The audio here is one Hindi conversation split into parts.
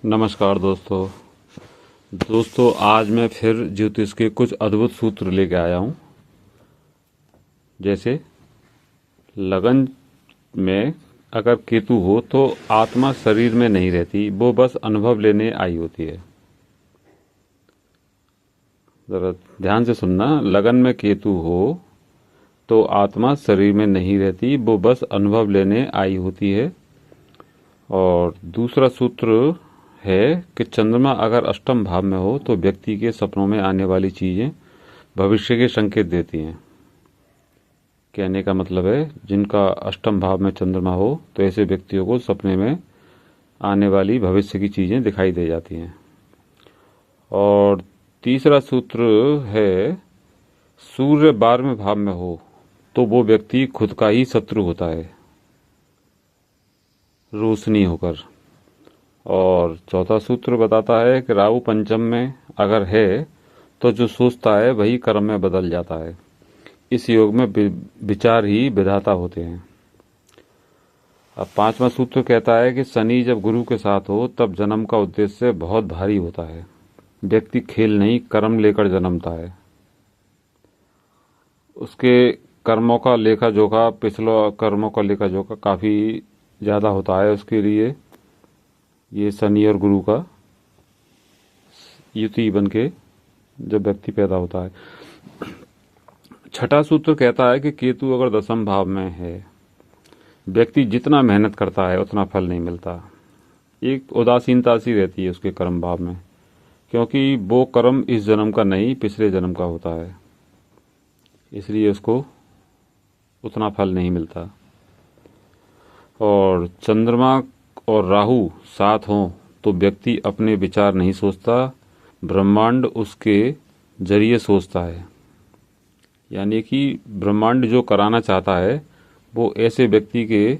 नमस्कार दोस्तों आज मैं फिर ज्योतिष के कुछ अद्भुत सूत्र लेके आया हूँ। जैसे लगन में अगर केतु हो तो आत्मा शरीर में नहीं रहती, वो बस अनुभव लेने आई होती है। ज़रा ध्यान से सुनना, लगन में केतु हो तो आत्मा शरीर में नहीं रहती, वो बस अनुभव लेने आई होती है। और दूसरा सूत्र है कि चंद्रमा अगर अष्टम भाव में हो तो व्यक्ति के सपनों में आने वाली चीज़ें भविष्य के संकेत देती हैं। कहने का मतलब है, जिनका अष्टम भाव में चंद्रमा हो तो ऐसे व्यक्तियों को सपने में आने वाली भविष्य की चीज़ें दिखाई दे जाती हैं। और तीसरा सूत्र है, सूर्य 12वें भाव में हो तो वो व्यक्ति खुद का ही शत्रु होता है, रोशनी होकर। और चौथा सूत्र बताता है कि राहु पंचम में अगर है तो जो सोचता है वही कर्म में बदल जाता है। इस योग में विचार ही विधाता होते हैं। अब पांचवा सूत्र कहता है कि शनि जब गुरु के साथ हो तब जन्म का उद्देश्य बहुत भारी होता है। व्यक्ति खेल नहीं कर्म लेकर जन्मता है। उसके कर्मों का लेखा जोखा, पिछले कर्मों का लेखा जोखा काफ़ी ज़्यादा होता है उसके लिए। ये शनि और गुरु का युति बन के जब व्यक्ति पैदा होता है। छठा सूत्र कहता है कि केतु अगर दसम भाव में है, व्यक्ति जितना मेहनत करता है उतना फल नहीं मिलता। एक उदासीनता सी रहती है उसके कर्म भाव में, क्योंकि वो कर्म इस जन्म का नहीं पिछले जन्म का होता है, इसलिए उसको उतना फल नहीं मिलता। और चंद्रमा और राहु साथ हों तो व्यक्ति अपने विचार नहीं सोचता, ब्रह्मांड उसके जरिए सोचता है। यानी कि ब्रह्मांड जो कराना चाहता है वो ऐसे व्यक्ति के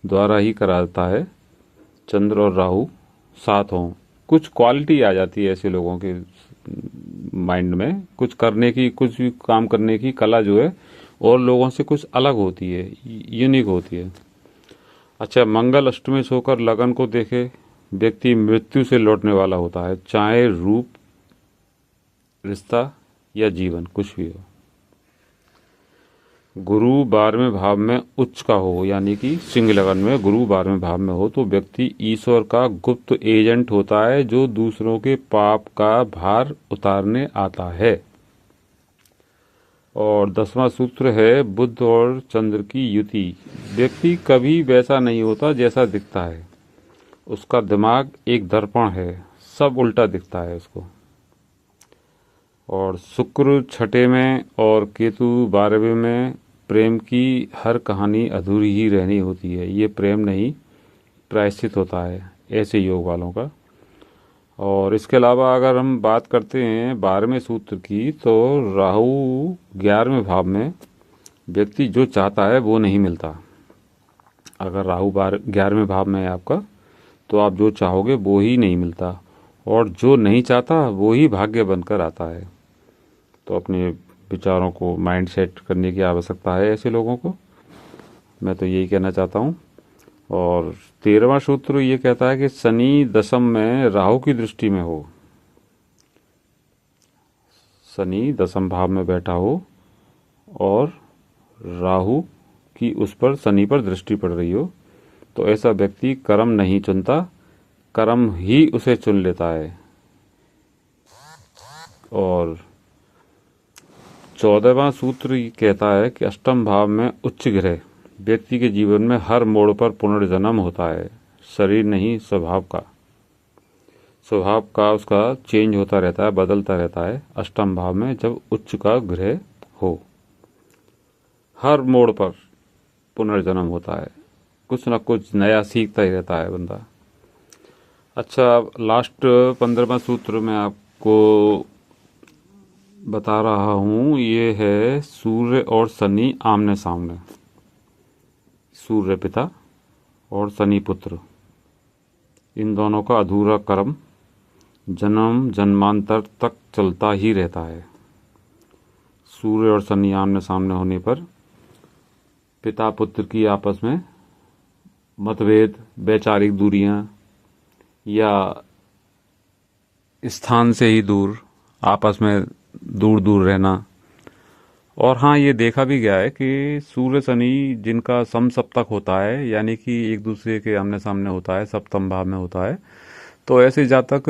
द्वारा ही कराता है। चंद्र और राहु साथ हों, कुछ क्वालिटी आ जाती है ऐसे लोगों के माइंड में। कुछ करने की, कुछ भी काम करने की कला जो है और लोगों से कुछ अलग होती है, यूनिक होती है। अच्छा, मंगल अष्टमी से होकर लगन को देखे, व्यक्ति मृत्यु से लौटने वाला होता है, चाहे रूप, रिश्ता या जीवन कुछ भी हो। गुरु 12वें भाव में उच्च का हो, यानी कि सिंह लगन में गुरु 12वें भाव में हो तो व्यक्ति ईश्वर का गुप्त एजेंट होता है, जो दूसरों के पाप का भार उतारने आता है। और 10वां सूत्र है, बुध और चंद्र की युति। व्यक्ति कभी वैसा नहीं होता जैसा दिखता है। उसका दिमाग एक दर्पण है, सब उल्टा दिखता है उसको। और शुक्र छठे में और केतु 12वें में, प्रेम की हर कहानी अधूरी ही रहनी होती है। ये प्रेम नहीं, प्रायश्चित होता है ऐसे योग वालों का। और इसके अलावा अगर हम बात करते हैं 12वें सूत्र की, तो राहु 11वें भाव में, व्यक्ति जो चाहता है वो नहीं मिलता। अगर राहु 11वें भाव में है आपका तो आप जो चाहोगे वो ही नहीं मिलता, और जो नहीं चाहता वो ही भाग्य बनकर आता है। तो अपने विचारों को माइंड सेट करने की आवश्यकता है ऐसे लोगों को, मैं तो यही कहना चाहता हूँ। और 13वां सूत्र ये कहता है कि शनि दशम में राहु की दृष्टि में हो, शनि दशम भाव में बैठा हो और राहु की उस पर, शनि पर दृष्टि पड़ रही हो, तो ऐसा व्यक्ति कर्म नहीं चुनता, कर्म ही उसे चुन लेता है। और 14वां सूत्र कहता है कि अष्टम भाव में उच्च ग्रह, व्यक्ति के जीवन में हर मोड़ पर पुनर्जन्म होता है, शरीर नहीं स्वभाव का। स्वभाव का उसका चेंज होता रहता है, बदलता रहता है अष्टम भाव में जब उच्च का ग्रह हो। हर मोड़ पर पुनर्जन्म होता है, कुछ ना कुछ नया सीखता ही रहता है बंदा। अच्छा, लास्ट 15वां सूत्र मैं आपको बता रहा हूँ, ये है सूर्य और शनि आमने सामने। सूर्य पिता और शनि पुत्र, इन दोनों का अधूरा कर्म जन्म जन्मांतर तक चलता ही रहता है। सूर्य और शनि आमने सामने होने पर पिता पुत्र की आपस में मतभेद, वैचारिक दूरियां या स्थान से ही दूर, आपस में दूर दूर रहना। और हाँ, ये देखा भी गया है कि सूर्य शनि जिनका समसप्तक होता है, यानी कि एक दूसरे के आमने सामने होता है, सप्तम भाव में होता है, तो ऐसे जातक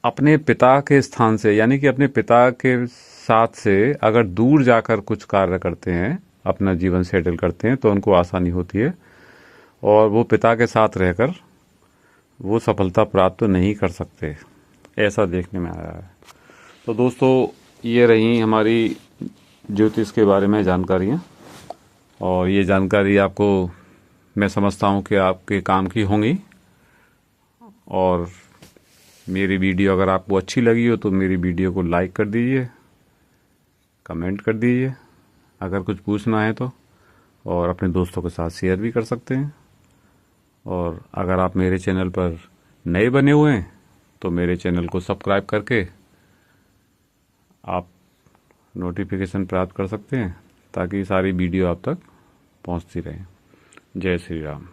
अपने पिता के स्थान से, यानी कि अपने पिता के साथ से अगर दूर जाकर कुछ कार्य करते हैं, अपना जीवन सेटल करते हैं, तो उनको आसानी होती है और वो पिता के साथ रहकर वो सफलता प्राप्त नहीं कर सकते, ऐसा देखने में आया है। तो दोस्तों, ये रही हमारी ज्योतिष के बारे में जानकारियाँ, और ये जानकारी आपको, मैं समझता हूँ कि आपके काम की होंगी। और मेरी वीडियो अगर आपको अच्छी लगी हो तो मेरी वीडियो को लाइक कर दीजिए, कमेंट कर दीजिए अगर कुछ पूछना है तो, और अपने दोस्तों के साथ शेयर भी कर सकते हैं। और अगर आप मेरे चैनल पर नए बने हुए हैं तो मेरे चैनल को सब्सक्राइब करके आप नोटिफिकेशन प्राप्त कर सकते हैं, ताकि सारी वीडियो आप तक पहुंचती रहे। जय श्री राम।